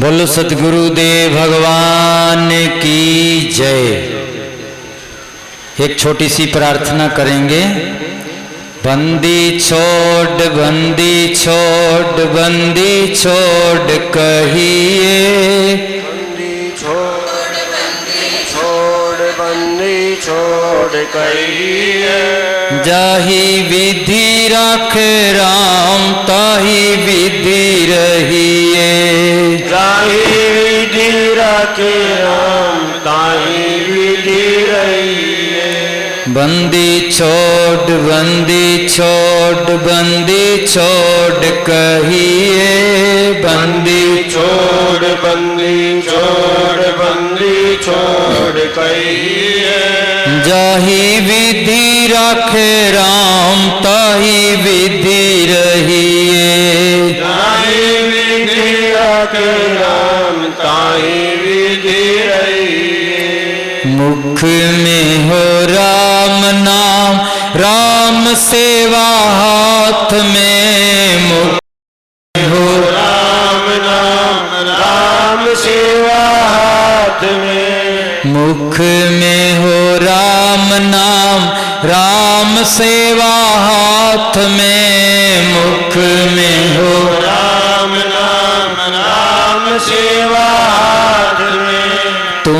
बोलो सतगुरुदेव भगवान की जय। एक छोटी सी प्रार्थना करेंगे। बंदी छोड़ बंदी छोड़ बंदी छोड़ कहिए, बंदी छोड़ बंदी छोड़ बंदी छोड़ कहिए। जाही विधि राख राम ताही विधि रहिए, जाही विधि राखे राम ताही विधि रहिए। बंदी छोड़ बंदी छोड़ बंदी छोड़ कहिए, बंदी छोड़ बंदी छोड़ बंदी छोड़ कहिए। जाही विधि राखे राम ताही विधि रहिए, जाही विधि राखे राम ताही विधि रहिए। मुख में हो राम नाम राम सेवा हाथ में, मुख में हो राम नाम राम सेवा हाथ में। मुख में हो राम नाम राम सेवा हाथ में, मुख में हो राम नाम राम सेवा हाथ में। तू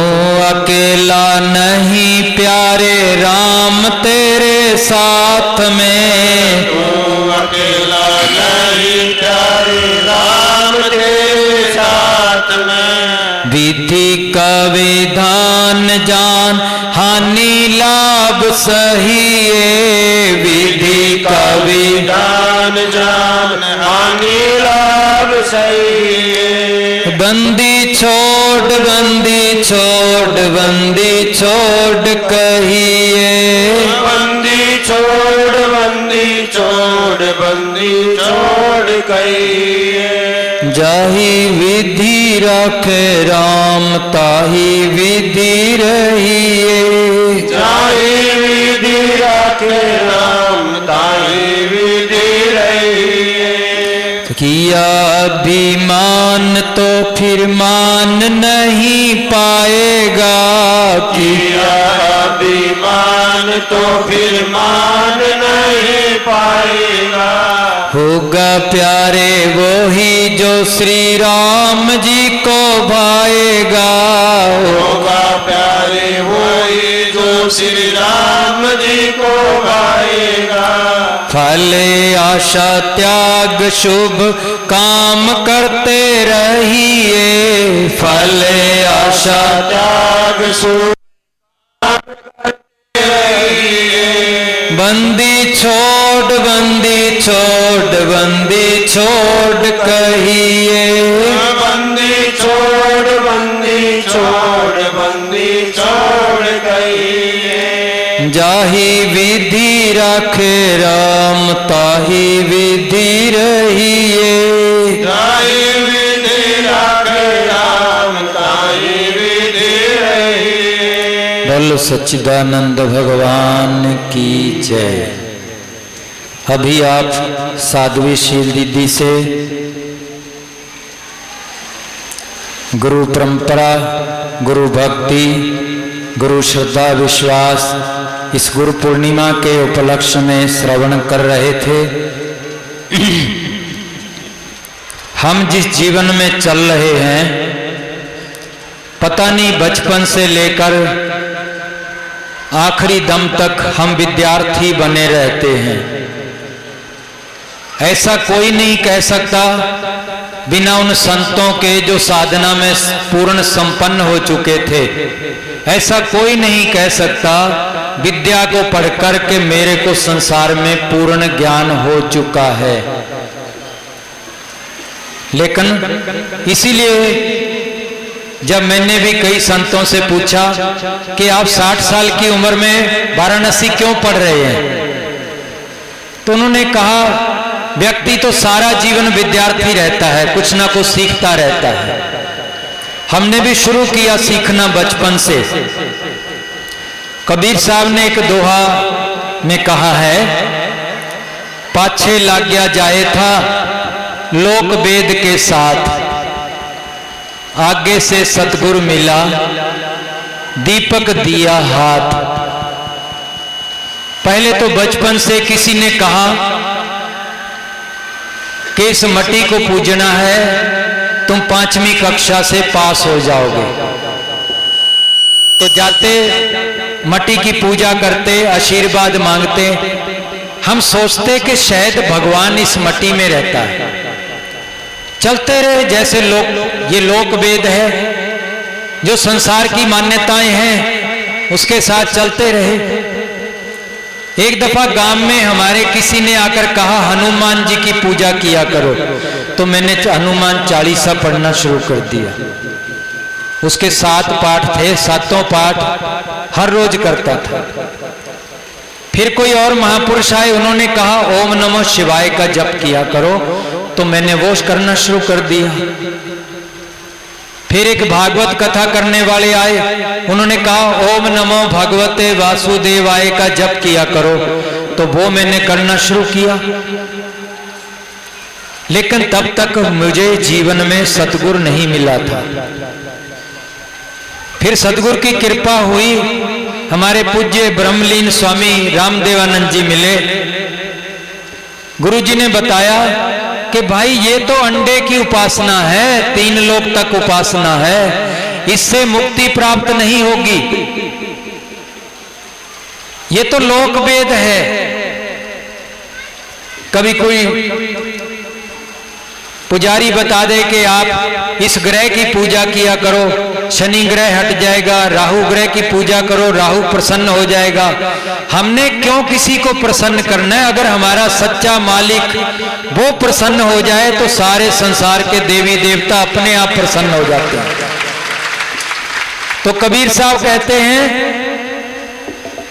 अकेला नहीं प्यारे राम तेरे साथ में, तू अकेला नहीं प्यारे राम तेरे साथ में। विधि का विधान जान हानि लाभ सहिए, विधि का विधान जान हानि लाभ सही। बंदी छोड़ बंदी छोड़ बंदी छोड़ कहिए, बंदी छोड़ बंदी छोड़ बंदी छोड़ कहिए। जाही विधि राखे राम ताही विधि रहिए, जाही विधि राखे राम ताही विधि रहिए। किया अभिमान तो फिर मान नहीं पाएगा, किया अभिमान तो फिर मान नहीं पाएगा। होगा प्यारे वो ही जो श्री राम जी को भाएगा, होगा प्यारे वही जो श्री राम जी को गाएगा। फल आशा त्याग शुभ काम करते रहिए, फल आशा त्याग सुख बंदी छोड़ बंदी छोड़ बंदी छोड़ कहिए, बंदी छोड़ बंदी छोड़ बंदी छोड़ कहिए। जाही विधि राखे राम ताही विधि रहिए, जाही विधि राखे राम ताही विधि रहिए। बोलो सच्चिदानंद भगवान की जय। अभी आप साध्वी शील दीदी से गुरु परंपरा, गुरु भक्ति, गुरु श्रद्धा विश्वास इस गुरु पूर्णिमा के उपलक्ष्य में श्रवण कर रहे थे। हम जिस जीवन में चल रहे हैं, पता नहीं बचपन से लेकर आखिरी दम तक हम विद्यार्थी बने रहते हैं। ऐसा कोई नहीं कह सकता बिना उन संतों के जो साधना में पूर्ण संपन्न हो चुके थे। ऐसा कोई नहीं कह सकता विद्या को पढ़कर के मेरे को संसार में पूर्ण ज्ञान हो चुका है। लेकिन इसीलिए जब मैंने भी कई संतों से पूछा कि आप 60 साल की उम्र में वाराणसी क्यों पढ़ रहे हैं, तो उन्होंने कहा व्यक्ति तो सारा जीवन विद्यार्थी रहता है, कुछ ना कुछ सीखता रहता है। हमने भी शुरू किया सीखना बचपन से। कबीर साहब ने एक दोहा में कहा है, पाछे लाग गया जाए था लोक वेद के साथ, आगे से सतगुरु मिला, दीपक दिया हाथ। पहले तो बचपन से किसी ने कहा कि इस मट्टी को पूजना है, तुम 5वीं कक्षा से पास हो जाओगे। तो जाते मट्टी की पूजा करते, आशीर्वाद मांगते। हम सोचते कि शायद भगवान इस मट्टी में रहता है। चलते रहे जैसे लोक, ये लोक वेद है, जो संसार की मान्यताएं हैं उसके साथ चलते रहे। एक दफा गांव में हमारे किसी ने आकर कहा हनुमान जी की पूजा किया करो, तो मैंने हनुमान चालीसा पढ़ना शुरू कर दिया। उसके 7 पाठ थे, 7 पाठ हर रोज करता था। फिर कोई और महापुरुष आए, उन्होंने कहा ओम नमः शिवाय का जप किया करो, तो मैंने वो करना शुरू कर दिया। फिर एक भागवत कथा करने वाले आए, उन्होंने कहा ओम नमो भगवते वासुदेवाय का जप किया करो, तो वो मैंने करना शुरू किया। लेकिन तब तक मुझे जीवन में सतगुरु नहीं मिला था। फिर सतगुरु की कृपा हुई, हमारे पूज्य ब्रह्मलीन स्वामी रामदेवानंद जी मिले। गुरुजी ने बताया कि भाई ये तो अंडे की उपासना है, 3 लोक तक उपासना है, इससे मुक्ति प्राप्त नहीं होगी। ये तो लोक वेद है। कभी कोई पुजारी बता दे कि आप इस ग्रह की पूजा किया करो, शनि ग्रह हट जाएगा, राहु ग्रह की पूजा करो, राहु प्रसन्न हो जाएगा। हमने क्यों किसी को प्रसन्न करना है? अगर हमारा सच्चा मालिक वो प्रसन्न हो जाए तो सारे संसार के देवी देवता अपने आप प्रसन्न हो जाते हैं। तो कबीर साहब कहते हैं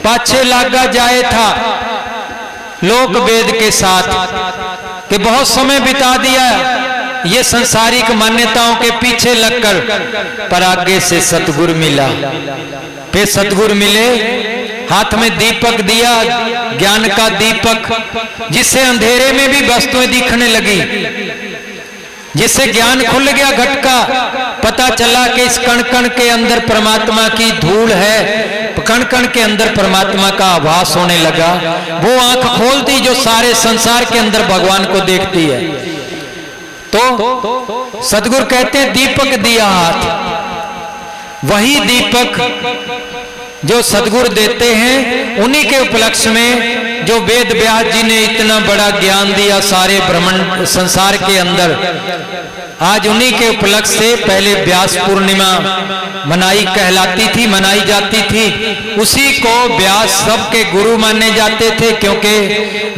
पाछे लागा जाए था लोक वेद के साथ, कि बहुत समय बिता दिया ये संसारिक मान्यताओं के पीछे लगकर, पर आगे से सतगुरु मिला। फिर सतगुरु मिले, हाथ में दीपक दिया, ज्ञान का दीपक, जिससे अंधेरे में भी वस्तुएं दिखने लगी, जिससे ज्ञान खुल गया घट का। पता चला कि इस कण कण के अंदर परमात्मा की धूल है, कण कण के अंदर परमात्मा का आभास होने लगा। वो आंख खोलती जो सारे संसार के अंदर भगवान को देखती है। तो सतगुरु कहते हैं दीपक दिया हाथ। वही दीपक जो सतगुरु देते हैं, उन्हीं के उपलक्ष्य में जो वेद व्यास जी ने इतना बड़ा ज्ञान दिया सारे ब्रह्मांड संसार के अंदर, आज उन्हीं के उपलक्ष्य से पहले व्यास पूर्णिमा मनाई जाती थी। उसी को व्यास सबके गुरु माने जाते थे, क्योंकि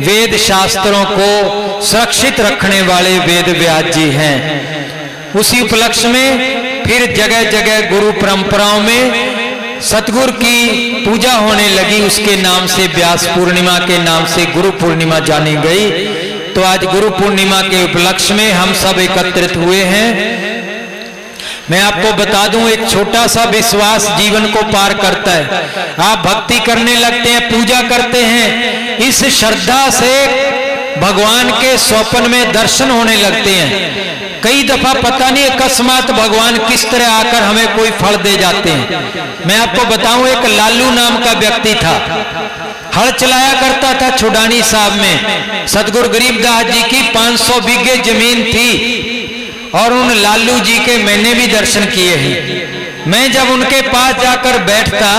वेद शास्त्रों को सुरक्षित रखने वाले वेद व्यास जी हैं। उसी उपलक्ष्य में फिर जगह जगह गुरु परंपराओं में सतगुरु की पूजा होने लगी। उसके नाम से व्यास पूर्णिमा के नाम से गुरु पूर्णिमा जानी गई। तो आज गुरु पूर्णिमा के उपलक्ष्य में हम सब एकत्रित हुए हैं। मैं आपको बता दूं, एक छोटा सा विश्वास जीवन को पार करता है। आप भक्ति करने लगते हैं, पूजा करते हैं, इस श्रद्धा से भगवान के स्वप्न में दर्शन होने लगते हैं। कई दफा पता नहीं अकस्मात भगवान किस तरह आकर हमें कोई फल दे जाते हैं। मैं आपको बताऊं, एक लालू नाम का व्यक्ति था, हल चलाया करता था छुडानी साहब में। सतगुरु गरीबदास जी की 500 बीघे जमीन थी, और उन लालू जी के मैंने भी दर्शन किए हैं। मैं जब उनके पास जाकर बैठता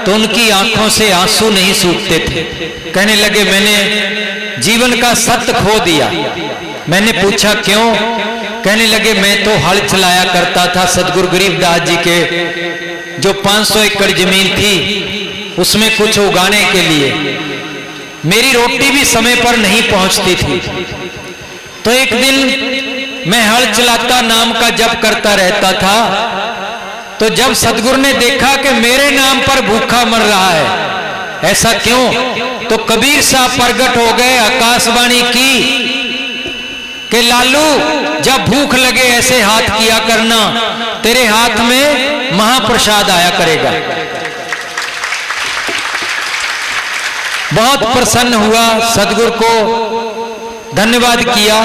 तो उनकी आंखों से आंसू नहीं सूखते थे। कहने लगे मैंने जीवन का सत्य खो दिया। मैंने पूछा क्यों? कहने लगे मैं तो हल चलाया करता था सतगुरु गरीबदास जी के जो 500 एकड़ जमीन थी, उसमें कुछ उगाने के लिए मेरी रोटी भी समय पर नहीं पहुंचती थी। तो एक दिन मैं हल चलाता नाम का जप करता रहता था, तो जब सतगुरु ने देखा कि मेरे नाम पर भूखा मर रहा है, ऐसा क्यों? तो कबीर साहब प्रकट हो गए, आकाशवाणी की कि लालू जब भूख लगे ऐसे हाथ किया करना, तेरे हाथ में महाप्रसाद आया करेगा। बहुत प्रसन्न हुआ, सतगुरु को धन्यवाद किया।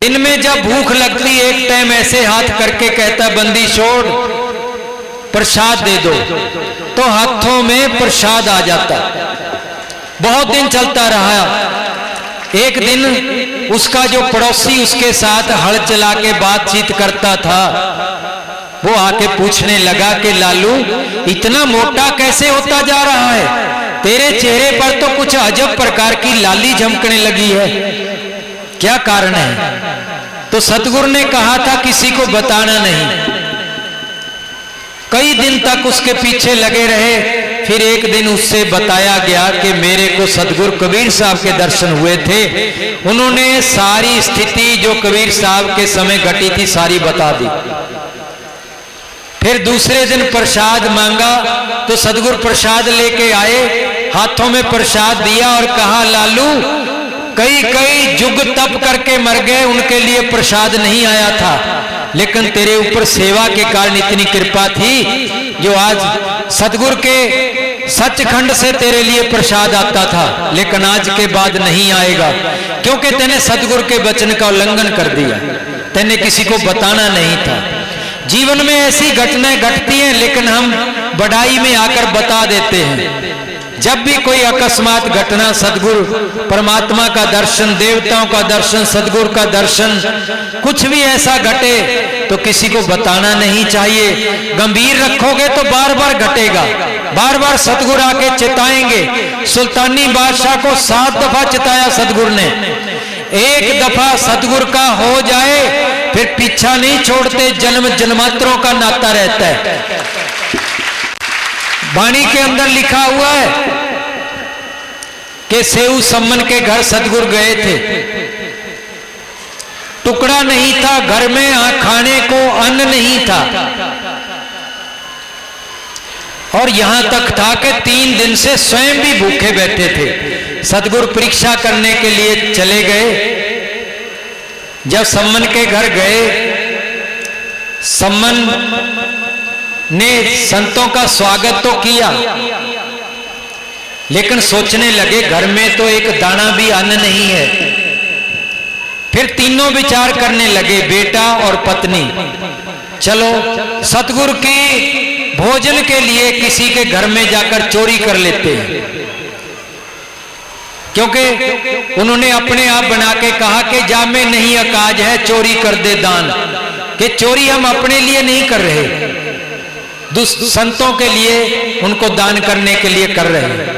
दिन में जब भूख लगती एक टाइम ऐसे हाथ करके कहता बंदी छोड़ प्रसाद दे दो, तो हाथों में प्रसाद आ जाता। बहुत दिन चलता रहा। एक दिन उसका जो पड़ोसी उसके साथ हल चला के बातचीत करता था, वो आके पूछने लगा कि लालू इतना मोटा कैसे होता जा रहा है, तेरे चेहरे पर तो कुछ अजब प्रकार की लाली झमकने लगी है, क्या कारण है? तो सतगुरु ने कहा था किसी को बताना नहीं। कई दिन तक उसके पीछे लगे रहे, फिर एक दिन उससे बताया गया कि मेरे को सतगुरु कबीर साहब के दर्शन हुए थे, उन्होंने सारी स्थिति जो कबीर साहब के समय घटी थी सारी बता दी। फिर दूसरे दिन प्रसाद मांगा तो सतगुरु प्रसाद लेके आए, हाथों में प्रसाद दिया और कहा लालू कई कई जुग तप करके मर गए, उनके लिए प्रसाद नहीं आया था, लेकिन तेरे ऊपर सेवा के कारण इतनी कृपा थी जो आज सतगुरु के सचखंड से तेरे लिए प्रसाद आता था, लेकिन आज के बाद नहीं आएगा, क्योंकि तेने सतगुरु के वचन का उल्लंघन कर दिया, तेने किसी को बताना नहीं था। जीवन में ऐसी घटनाएं घटती हैं, लेकिन हम बढ़ाई में आकर बता देते हैं। जब भी कोई अकस्मात घटना, सतगुरु परमात्मा का दर्शन, देवताओं का दर्शन, सतगुरु का दर्शन, कुछ भी ऐसा घटे तो किसी को बताना नहीं चाहिए। गंभीर रखोगे तो बार बार घटेगा, बार बार सतगुरु आके चिताएंगे। सुल्तानी बादशाह को 7 दफा चिताया सतगुरु ने। एक दफा सतगुरु का हो जाए फिर पीछा नहीं छोड़ते, जन्म जन्मांतरों का नाता रहता है। वाणी के अंदर लिखा हुआ है कि सेऊ सम्मन के घर सतगुरु गए थे, टुकड़ा नहीं था घर में, खाने को अन्न नहीं था, और यहां तक था कि 3 दिन से स्वयं भी भूखे बैठे थे। सतगुरु परीक्षा करने के लिए चले गए। जब सम्मन के घर गए, सम्मन ने संतों का स्वागत तो किया, लेकिन सोचने लगे घर में तो एक दाना भी अन्न नहीं है। फिर तीनों विचार करने लगे, बेटा और पत्नी, चलो सतगुरु की भोजन के लिए किसी के घर में जाकर चोरी कर लेते हैं, क्योंकि उन्होंने अपने आप बना के कहा कि जा में नहीं अकाज है चोरी कर दे दान, कि चोरी हम अपने लिए नहीं कर रहे, संतों के लिए उनको दान करने के लिए कर रहे हैं।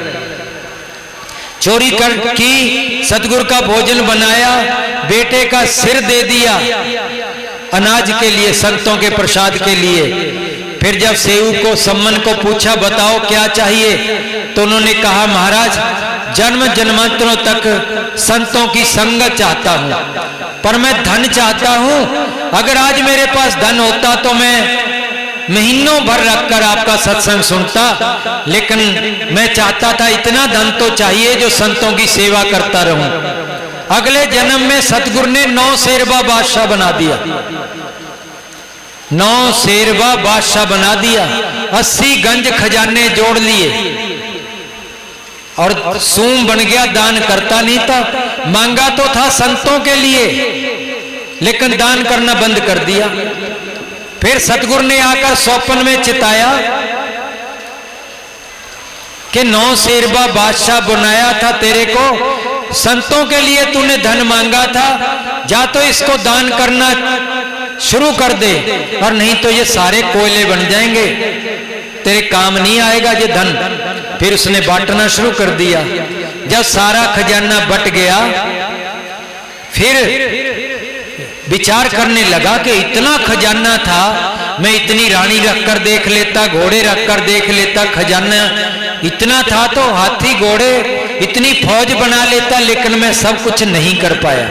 चोरी कर की सतगुरु का भोजन बनाया, बेटे का सिर दे दिया अनाज के लिए, संतों के प्रसाद के लिए। फिर जब सेऊ को सम्मन को पूछा बताओ क्या चाहिए, तो उन्होंने कहा महाराज जन्म जन्मांतरों तक संतों की संगत चाहता हूं, पर मैं धन चाहता हूं। अगर आज मेरे पास धन होता तो मैं महीनों भर रखकर आपका सत्संग सुनता, लेकिन मैं चाहता था इतना धन तो चाहिए जो संतों की सेवा करता रहूं। अगले जन्म में सतगुरु ने 9 शेरवा बादशाह बना दिया, 9 शेरवा बादशाह बना दिया, 80 गंज खजाने जोड़ लिए और सूम बन गया। दान करता नहीं था, मांगा तो था संतों के लिए, लेकिन दान करना बंद कर दिया। फिर सतगुरु ने आकर स्वप्न में चिताया कि 9 शेरवा बादशाह बनाया था तेरे को, संतों के लिए तूने धन मांगा था, जा तो इसको दान करना शुरू कर दे, और नहीं तो ये सारे कोयले बन जाएंगे, तेरे काम नहीं आएगा ये धन। फिर उसने बांटना शुरू कर दिया। जब सारा खजाना बट गया, फिर विचार करने लगा कि इतना खजाना था, मैं इतनी रानी रखकर देख लेता, घोड़े रखकर देख लेता, खजाना इतना था तो हाथी घोड़े इतनी फौज बना लेता, लेकिन मैं सब कुछ नहीं कर पाया।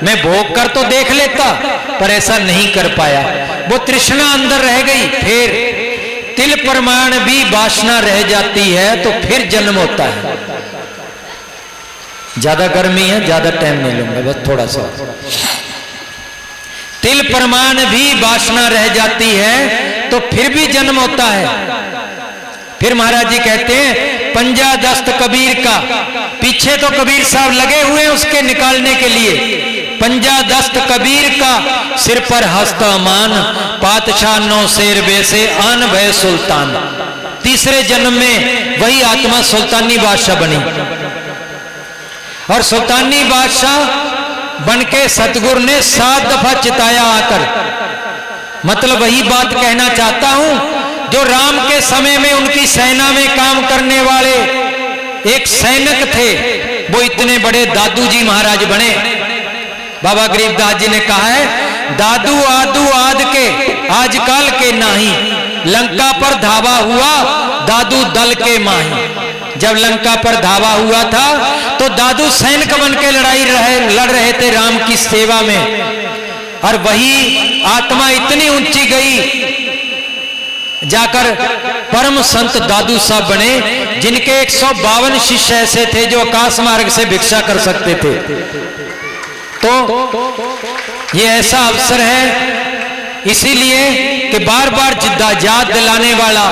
मैं भोग कर तो देख लेता, पर ऐसा नहीं कर पाया, वो तृष्णा अंदर रह गई। फिर तिल प्रमाण भी वासना रह जाती है तो फिर जन्म होता है। ज्यादा गर्मी है, ज्यादा टाइम नहीं लूंगा, बस थोड़ा सा। तिल प्रमाण भी वासना रह जाती है तो फिर भी जन्म होता है। फिर महाराज जी कहते हैं पंजा दस्त कबीर का, पीछे तो कबीर साहब लगे हुए हैं उसके निकालने के लिए, पंजा दस्त कबीर का, सिर पर हस्ता मान, पातशाह नौ शेर वैसे आन भय सुल्तान। तीसरे जन्म में वही आत्मा सुल्तानी बादशाह बनी और सुल्तानी बादशाह बनके सतगुरु ने 7 दफा चिताया आकर। मतलब वही बात कहना चाहता हूं, जो राम के समय में उनकी सेना में काम करने वाले एक सैनिक थे, वो इतने बड़े दादू जी महाराज बने। बाबा गरीबदास जी ने कहा है, दादू आदू आद के आजकल के नाही, लंका पर धावा हुआ दादू दल के माही। जब लंका पर धावा हुआ था तो दादू सैनिक बन के लड़ रहे थे राम की सेवा में, और वही आत्मा इतनी ऊंची गई जाकर परम संत दादू साहब बने, जिनके 152 शिष्य ऐसे थे जो आकाश मार्ग से भिक्षा कर सकते थे। तो ये ऐसा अवसर है, इसीलिए कि बार बार याद दिलाने वाला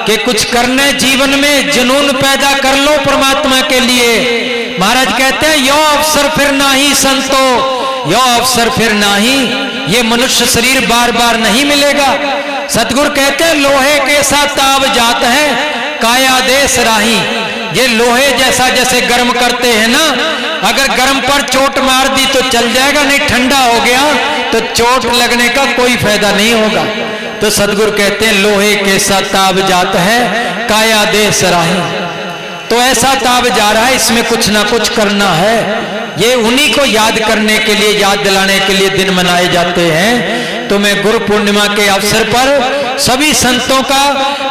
कि कुछ करने जीवन में जुनून पैदा कर लो परमात्मा के लिए। महाराज कहते हैं, यो अवसर फिर नाही संतो, यो अवसर फिर नाही, ये मनुष्य शरीर बार बार नहीं मिलेगा। सतगुरु कहते हैं, लोहे के साथ ताव जात है, काया देश राही। ये लोहे जैसा जैसे गर्म करते हैं ना, अगर गर्म पर चोट मार दी तो चल जाएगा, नहीं ठंडा हो गया तो चोट लगने का कोई फायदा नहीं होगा। तो सतगुरु कहते हैं, लोहे के साथ ताव जात है, काया देश राही। तो ऐसा ताव जा रहा है, इसमें कुछ ना कुछ करना है। ये उन्हीं को याद करने के लिए, याद दिलाने के लिए दिन मनाए जाते हैं। तो मैं गुरु पूर्णिमा के अवसर पर सभी संतों का,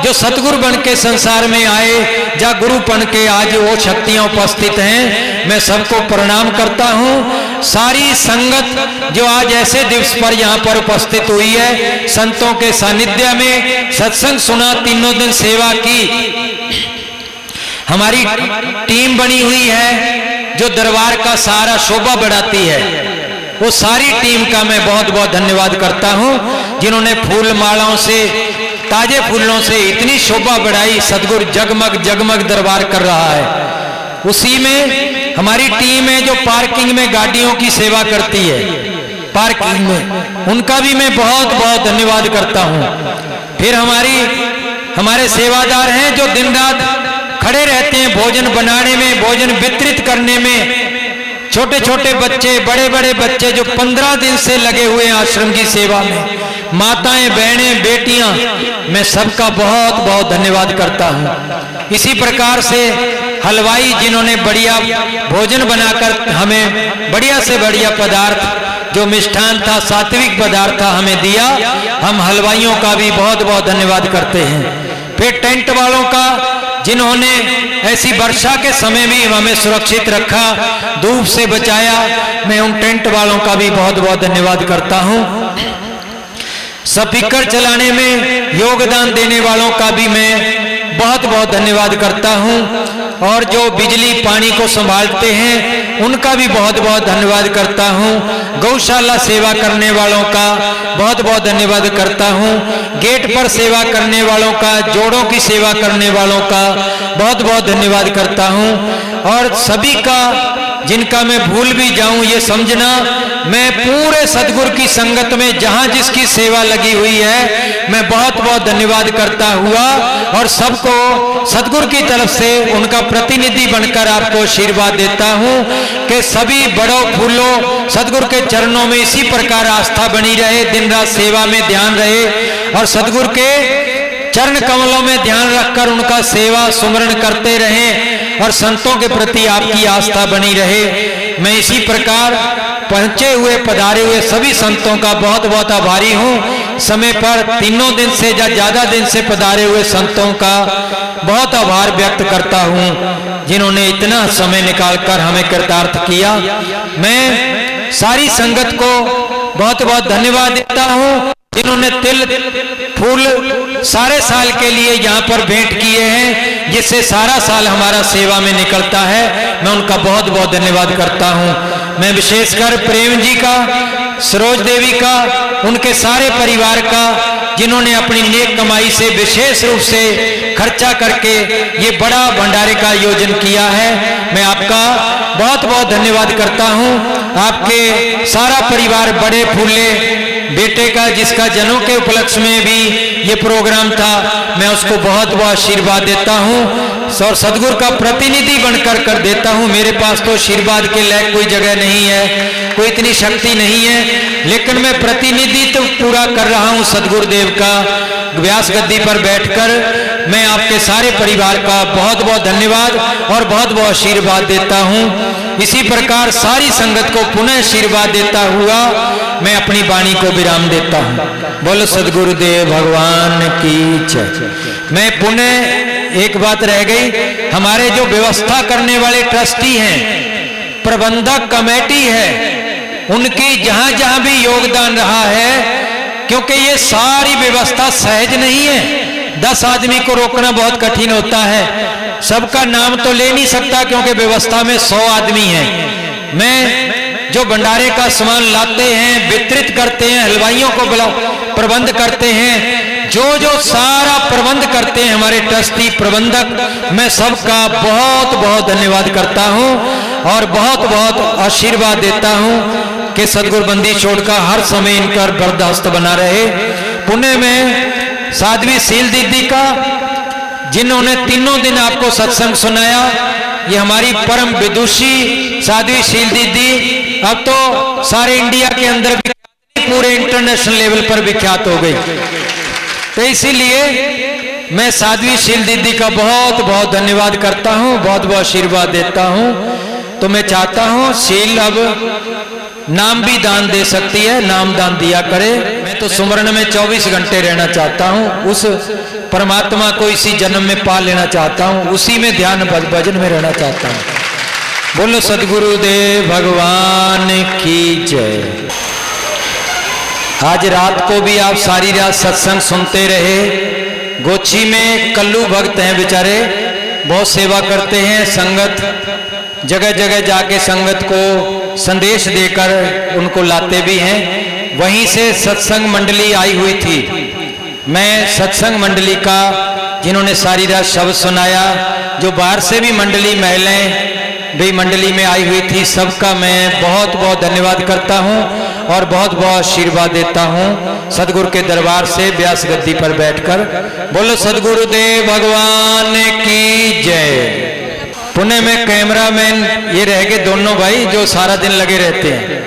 जो सतगुरु बन के संसार में आए, या गुरु बन के आज वो शक्तियां उपस्थित हैं, मैं सबको प्रणाम करता हूं। सारी संगत जो आज ऐसे दिवस पर यहाँ पर उपस्थित हुई है, संतों के सानिध्य में सत्संग सुना, तीनों दिन सेवा की। हमारी टीम बनी हुई है जो दरबार का सारा शोभा बढ़ाती है, वो सारी टीम का मैं बहुत बहुत धन्यवाद करता हूं, जिन्होंने फूल मालाओं से, ताजे फूलों से इतनी शोभा बढ़ाई। सतगुरु जगमग जगमग दरबार कर रहा है। उसी में हमारी टीम है जो पार्किंग में गाड़ियों की सेवा करती है, पार्किंग में, उनका भी मैं बहुत बहुत धन्यवाद करता हूं। फिर हमारे सेवादार हैं जो दिन रात खड़े रहते हैं भोजन बनाने में, भोजन वितरित करने में। छोटे छोटे बच्चे, बड़े बड़े बच्चे जो 15 दिन से लगे हुए आश्रम की सेवा में, माताएं, बहनें, बेटियां, मैं सबका बहुत बहुत धन्यवाद करता हूं। इसी प्रकार से हलवाई जिन्होंने बढ़िया भोजन बनाकर हमें बढ़िया से बढ़िया पदार्थ, जो मिष्ठान था, सात्विक पदार्थ था, हमें दिया, हम हलवाइयों का भी बहुत बहुत धन्यवाद करते हैं। फिर टेंट वालों का, जिन्होंने ऐसी वर्षा के समय भी हमें सुरक्षित रखा, धूप से बचाया, मैं उन टेंट वालों का भी बहुत बहुत धन्यवाद करता हूं। स्पीकर चलाने में योगदान देने वालों का भी मैं बहुत बहुत धन्यवाद करता हूं, और जो बिजली पानी को संभालते हैं उनका भी बहुत बहुत धन्यवाद करता हूं। गौशाला सेवा करने वालों का बहुत बहुत धन्यवाद करता हूं। गेट पर सेवा करने वालों का, जोड़ों की सेवा करने वालों का बहुत बहुत धन्यवाद करता हूं। और सभी का, जिनका मैं भूल भी जाऊं ये समझना, मैं पूरे सतगुरु की संगत में जहां जिसकी सेवा लगी हुई है, मैं बहुत बहुत धन्यवाद करता हुआ, और सबको सतगुरु की तरफ से उनका प्रतिनिधि बनकर आपको आशीर्वाद देता हूं कि सभी बड़ों फूलों सतगुरु के चरणों में इसी प्रकार आस्था बनी रहे, दिन रात सेवा में ध्यान रहे, और सतगुरु के चरण कमलों में ध्यान रखकर उनका सेवा सुमरण करते रहें, और संतों के प्रति आपकी आस्था बनी रहे। मैं इसी प्रकार पहुंचे हुए, पधारे हुए सभी संतों का बहुत बहुत आभारी हूं। समय पर तीनों दिन से या ज्यादा दिन से पधारे हुए संतों का बहुत आभार व्यक्त करता हूं, जिन्होंने इतना समय निकालकर हमें कृतार्थ किया। मैं सारी संगत को बहुत बहुत धन्यवाद देता हूं, जिन्होंने तिल फूल सारे साल के लिए यहाँ पर भेंट किए हैं, जिससे सारा साल हमारा सेवा में निकलता है। मैं उनका बहुत बहुत धन्यवाद करता हूँ। मैं विशेषकर प्रेम जी का, सरोज देवी का, उनके सारे परिवार का जिन्होंने अपनी नेक कमाई से विशेष रूप से खर्चा करके ये बड़ा भंडारे का आयोजन किया है। मैं आपका बहुत बहुत धन्यवाद करता हूं। आपके सारा परिवार बड़े फूले बेटे का, जिसका जन्म के उपलक्ष्य में भी ये प्रोग्राम था, मैं उसको बहुत बहुत आशीर्वाद देता हूँ और सदगुरु का प्रतिनिधि बनकर कर देता हूँ। मेरे पास तो आशीर्वाद के लायक कोई जगह नहीं है, कोई इतनी शक्ति नहीं है, लेकिन मैं प्रतिनिधित्व पूरा कर रहा हूँ सदगुरुदेव का। व्यास गद्दी पर बैठकर मैं आपके सारे परिवार का बहुत बहुत धन्यवाद और बहुत बहुत आशीर्वाद देता हूँ। इसी प्रकार सारी संगत को पुनः आशीर्वाद देता हुआ मैं अपनी वाणी को विराम देता हूँ। बोलो सदगुरुदेव भगवान की जय। मैं पुनः एक बात रह गई, हमारे जो व्यवस्था करने वाले ट्रस्टी हैं, प्रबंधक कमेटी है, उनकी जहां जहां भी योगदान रहा है, क्योंकि ये सारी व्यवस्था सहज नहीं है। 10 आदमी को रोकना बहुत कठिन होता है, सबका नाम तो ले नहीं सकता क्योंकि व्यवस्था में 100 आदमी हैं। मैं जो भंडारे का सामान लाते हैं, वितरित करते हैं, हलवाइयों को प्रबंध करते हैं, जो सारा प्रबंध करते हैं हमारे ट्रस्टी प्रबंधक, मैं सबका बहुत बहुत धन्यवाद करता हूं और बहुत बहुत आशीर्वाद देता हूं कि सदगुरु बंदी छोड़ का हर समय इनका बर्दाश्त बना रहे। पुणे में साध्वी शील दीदी का, जिन्होंने तीनों दिन आपको सत्संग सुनाया, ये हमारी परम विदुषी साध्वी शील दीदी अब तो सारे इंडिया के अंदर पूरे इंटरनेशनल लेवल पर विख्यात हो गई। तो इसीलिए मैं साध्वी शील दीदी का बहुत बहुत धन्यवाद करता हूं, बहुत बहुत आशीर्वाद देता हूं। तो मैं चाहता हूं शील अब नाम भी दान दे सकती है, नाम दान दिया करे। मैं तो सुमरण में 24 घंटे रहना चाहता हूं, उस परमात्मा को इसी जन्म में पा लेना चाहता हूं, उसी में ध्यान भजन में रहना चाहता हूं। बोलो सदगुरुदेव भगवान की जय। आज रात को भी आप सारी रात सत्संग सुनते रहे। गोची में कल्लू भक्त हैं बेचारे, बहुत सेवा करते हैं, संगत जगह जगह जाके संगत को संदेश देकर उनको लाते भी हैं। वहीं से सत्संग मंडली आई हुई थी। मैं सत्संग मंडली का, जिन्होंने सारी रात शब्द सुनाया, जो बाहर से भी मंडली महिलाएं भी मंडली में आई हुई थी, सबका मैं बहुत बहुत धन्यवाद करता हूं और बहुत बहुत आशीर्वाद देता हूं सदगुरु के दरबार से व्यास गद्दी पर बैठकर। बोलो सदगुरुदेव भगवान की जय। पुणे में कैमरामैन ये रह गए दोनों भाई जो सारा दिन लगे रहते हैं,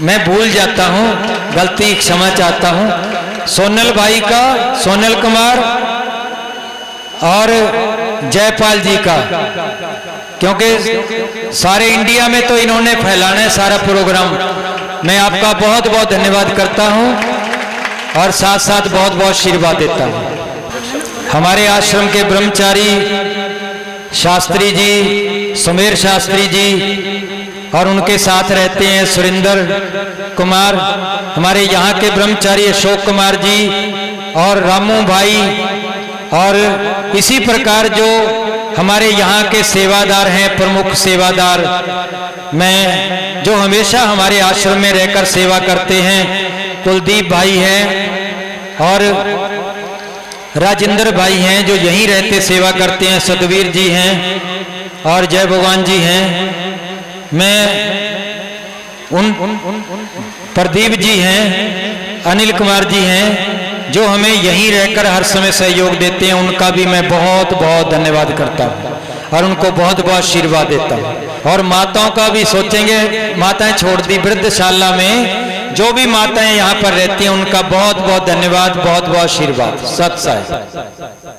मैं भूल जाता हूं, गलती क्षमा चाहता हूं। सोनल भाई का, सोनल कुमार और जयपाल जी का, क्योंकि सारे इंडिया में तो इन्होंने फैलाना है सारा प्रोग्राम। मैं आपका बहुत बहुत धन्यवाद करता हूं और साथ साथ बहुत बहुत आशीर्वाद देता हूं। हमारे आश्रम के ब्रह्मचारी शास्त्री जी, सुमेर शास्त्री जी और उनके साथ रहते हैं सुरेंद्र कुमार, हमारे यहाँ के ब्रह्मचारी अशोक कुमार जी और रामू भाई, और इसी प्रकार जो हमारे यहाँ के सेवादार हैं, प्रमुख सेवादार, मैं जो हमेशा हमारे आश्रम में रहकर सेवा करते हैं, कुलदीप भाई हैं और राजेंद्र भाई हैं जो यहीं रहते सेवा करते हैं, सतवीर जी हैं और जय भगवान जी हैं। मैं उन प्रदीप जी हैं, अनिल कुमार जी हैं जो हमें यहीं रहकर हर समय सहयोग देते हैं, उनका भी मैं बहुत बहुत धन्यवाद करता हूँ और उनको बहुत बहुत आशीर्वाद देता हूँ। और माताओं का भी सोचेंगे, माताएं छोड़ दी वृद्धशाला में, जो भी माताएं यहाँ पर रहती हैं उनका बहुत बहुत धन्यवाद, बहुत बहुत आशीर्वाद। सत साई।